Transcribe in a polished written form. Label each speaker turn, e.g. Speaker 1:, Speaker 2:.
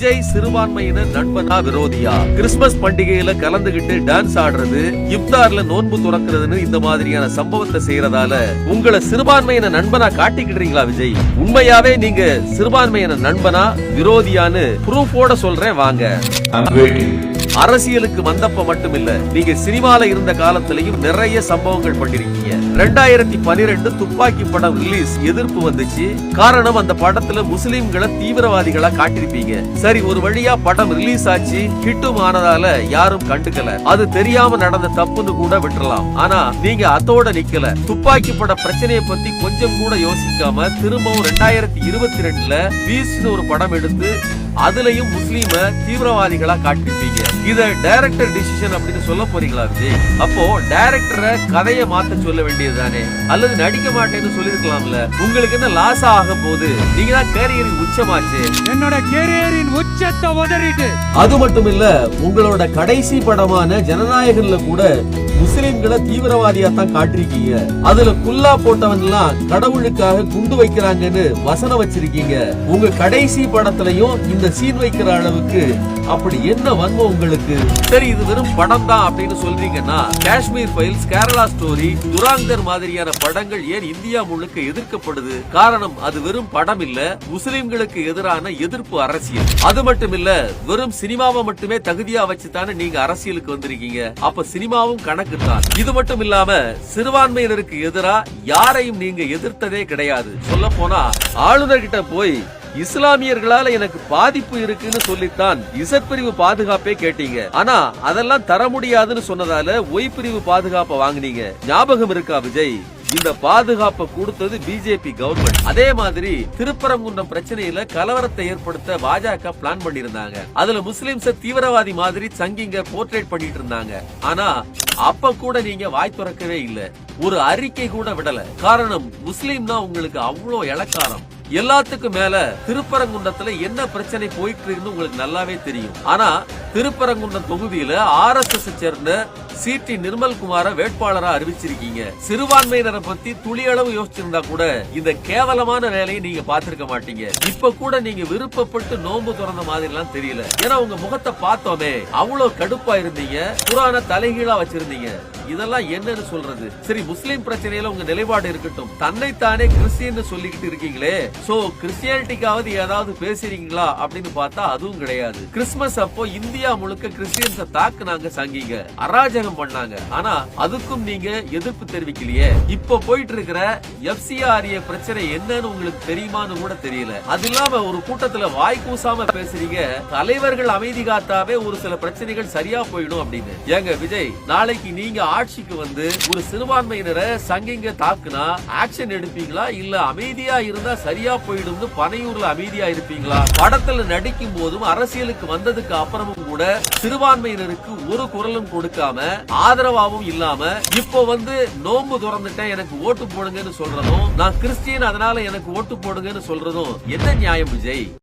Speaker 1: விஜய் சிறுபான்மையினர் நண்பனா விரோதியா? கிறிஸ்துமஸ் பண்டிகையில கலந்துகிட்டு டான்ஸ் ஆடுறது, இப்தார்ல நோன்பு துறக்கிறதுன்னு இந்த மாதிரியான சம்பவத்தை செய்யறதால உங்களை சிறுபான்மையின நண்பனா காட்டிக்கிடுறீங்களா விஜய்? உண்மையாவே நீங்க சிறுபான்மையின நண்பனா விரோதியான்னு ப்ரூஃபோட சொல்றேன் வாங்க. அரசியலுக்கு வந்தப்ப மட்டும் இல்ல, நீங்க சினிமால இருந்த காலத்திலையும் நிறைய சம்பவங்கள் பண்ணிருக்கீங்க. 2012 துப்பாக்கி படம் ரிலீஸ் எதிர்ப்பு வந்துச்சு. காரணம், அந்த படத்துல முஸ்லிம்களை தீவிரவாதிகளா காட்டிருப்பீங்க. சரி, ஒரு வழியா படம் ரிலீஸ் ஆச்சு, ஹிட்டும் ஆனதால யாரும் கண்டுக்கல. அது தெரியாம நடந்த தப்புன்னு கூட விட்டுறலாம். ஆனா நீங்க அதோட நிக்கல. துப்பாக்கி பட பிரச்சனையை பத்தி கொஞ்சம் கூட யோசிக்காம திரும்பவும் 2022ல பீஸ்னு ஒரு படம் எடுத்து அதுலயும் முஸ்லீம தீவிரவாதிகளா காட்டிருப்பீங்க. இத டைரக்டர் டிசிஷன் அப்படின்னு சொல்ல போறீங்களா விஜய்? அப்போ டைரக்டரை கதையை மாத்த சொல்ல வேண்டியதுதானே, அல்லது நடிக்க மாட்டேன்னு சொல்லிருக்கலாம்ல. உங்களுக்கு என்ன லாஸ் ஆக போகுது? நீங்க தான் கேரியரின் உச்சமாச்சு.
Speaker 2: என்னோட கேரியரின் உச்சத்தை உதறிட்டு.
Speaker 1: அது மட்டும் இல்ல, உங்களோட கடைசி படமான ஜனநாயகன்ல கூட முஸ்லிம்களை தீவிரவாதியா தான் காட்டிருக்கீங்க. அதுல குல்லா போட்டவன் எல்லாம் கடவுளுக்காக குண்டு வைக்கிறாங்கன்னு வசனம் வச்சிருக்கீங்க. உங்க கடைசி படத்திலையும் இந்த சீன் வைக்கிற அளவுக்கு அப்படி என்ன வன்மம் உங்களுக்கு? சரி, இது வெறும் படம் தான் அப்படின்னு சொல்றீங்கன்னா, காஷ்மீர் ஃபைல்ஸ், கேரளா ஸ்டோரி, துராங்கர் மாதிரியான படங்கள் ஏன் இந்தியா முழுக்க எதிர்க்கப்படுது? காரணம், அது வெறும் படம் இல்ல, முஸ்லிம்களுக்கு எதிரான எதிர்ப்பு அரசியல். அது மட்டும் இல்ல, வெறும் சினிமாவை மட்டுமே தகுதியா வச்சுதானே நீங்க அரசியலுக்கு வந்திருக்கீங்க. அப்ப சினிமாவும் கணக்கு தான். இது மட்டும் இல்லாம சிறுபான்மையினருக்கு எதிரா யாரையும் நீங்க எதிர்த்ததே கிடையாது. சொல்ல போனா ஆளுநர்கிட்ட போய் இஸ்லாமியர்களால எனக்கு பாதிப்பு இருக்குன்னு சொல்லித்தான் இசட் பிரிவு பாதுகாப்பே கேட்டீங்க. ஆனா அதெல்லாம் தர முடியாதுன்னு சொன்னதால ஒய் பிரிவு பாதுகாப்பை வாங்குனீங்க. ஞாபகம் இருக்கா விஜய்? இந்த பாதுகாப்பை கொடுத்தது பிஜேபி கவர்மெண்ட். அதே மாதிரி திருப்பரங்குன்றம் பிரச்சனையில கலவரத்தை ஏற்படுத்த பாஜக பிளான் பண்ணிருந்தாங்க. அதுல முஸ்லிம்ஸ தீவிரவாதி மாதிரி சங்கிங்க போர்ட்ரேட் பண்ணிட்டு இருந்தாங்க. ஆனா அப்ப கூட நீங்க வாய் துறக்கவே இல்ல, ஒரு அறிக்கை கூட விடல. காரணம், முஸ்லிம்னா உங்களுக்கு அவ்வளோ இளக்காரம். எல்லாத்துக்கும் மேல திருப்பரங்குன்றத்துல என்ன பிரச்சனை போயிட்டு இருக்குன்னு உங்களுக்கு நல்லாவே தெரியும். ஆனா திருப்பரங்குன்றம் தொகுதியில RSS சேர்ந்த சிடி நிர்மல்குமார வேட்பாளரா அறிவிச்சிருக்கீங்க. சிறுபான்மையினரை பத்தி துளியளவு யோசிச்சிருந்தா கூட இந்த கேவலமான வேலையை நீங்க பாத்திருக்க மாட்டீங்க. இப்ப கூட நீங்க விருப்பப்பட்டு நோன்பு திறந்த மாதிரி எல்லாம் தெரியல. ஏன்னா உங்க முகத்தை பார்த்தோமே அவ்வளவு கடுப்பா இருந்தீங்க, புராண தலைகீழா வச்சிருந்தீங்க. இதெல்லாம் என்னன்னு சொல்றது? சரி, முஸ்லிம் பிரச்சனையில உங்க நிலைப்பாடு இருக்கட்டும். தன்னைத்தானே கிறிஸ்டியன் சொல்லிக்கிட்டு இருக்கீங்களே, சோ கிறிஸ்டியானிட்டிக்காவது ஏதாவது பேசுறீங்களா அப்படின்னு பார்த்தா அதுவும் கிடையாது. கிறிஸ்துமஸ் அப்போ இந்தியா முழுக்க கிறிஸ்டியன்ஸ தாக்குனாங்க, சங்கிங்க அராஜகம் பண்ணாங்க. ஆனா அதுக்கும் நீங்க எதிர்ப்பு தெரிவிக்கலையே. இப்ப போயிட்டு இருக்கிற FCRA பிரச்சனை என்னன்னு உங்களுக்கு தெரியுமான்னு கூட தெரியல. அது இல்லாம ஒரு கூட்டத்துல வாய் கூசாம பேசுறீங்க, தலைவர்கள் அமைதி காத்தாவே ஒரு சில பிரச்சனைகள் சரியா போயிடும் அப்படின்னு. ஏங்க விஜய், நாளைக்கு நீங்க ஆட்சிக்கு வந்து ஒரு சிறுபான்மையினரை சங்கிங்க தாக்குனா ஆக்ஷன் எடுப்பீங்களா, இல்ல அமைதியா இருந்தா சரியா போயிடும் பனையூர்ல அமைதியா இருப்பீங்களா? படத்துல நடிக்கும் போதும் அரசியலுக்கு வந்ததுக்கு அப்புறமும் கூட சிறுபான்மையினருக்கு ஒரு குரலும் கொடுக்காம ஆதரவாவும் இல்லாம இப்போ வந்து நோன்பு திறந்துட்டேன் எனக்கு ஓட்டு போடுங்கன்னு சொல்றதும், நான் கிறிஸ்டியன் அதனால எனக்கு ஓட்டு போடுங்கன்னு சொல்றதும் என்ன நியாயம் விஜய்?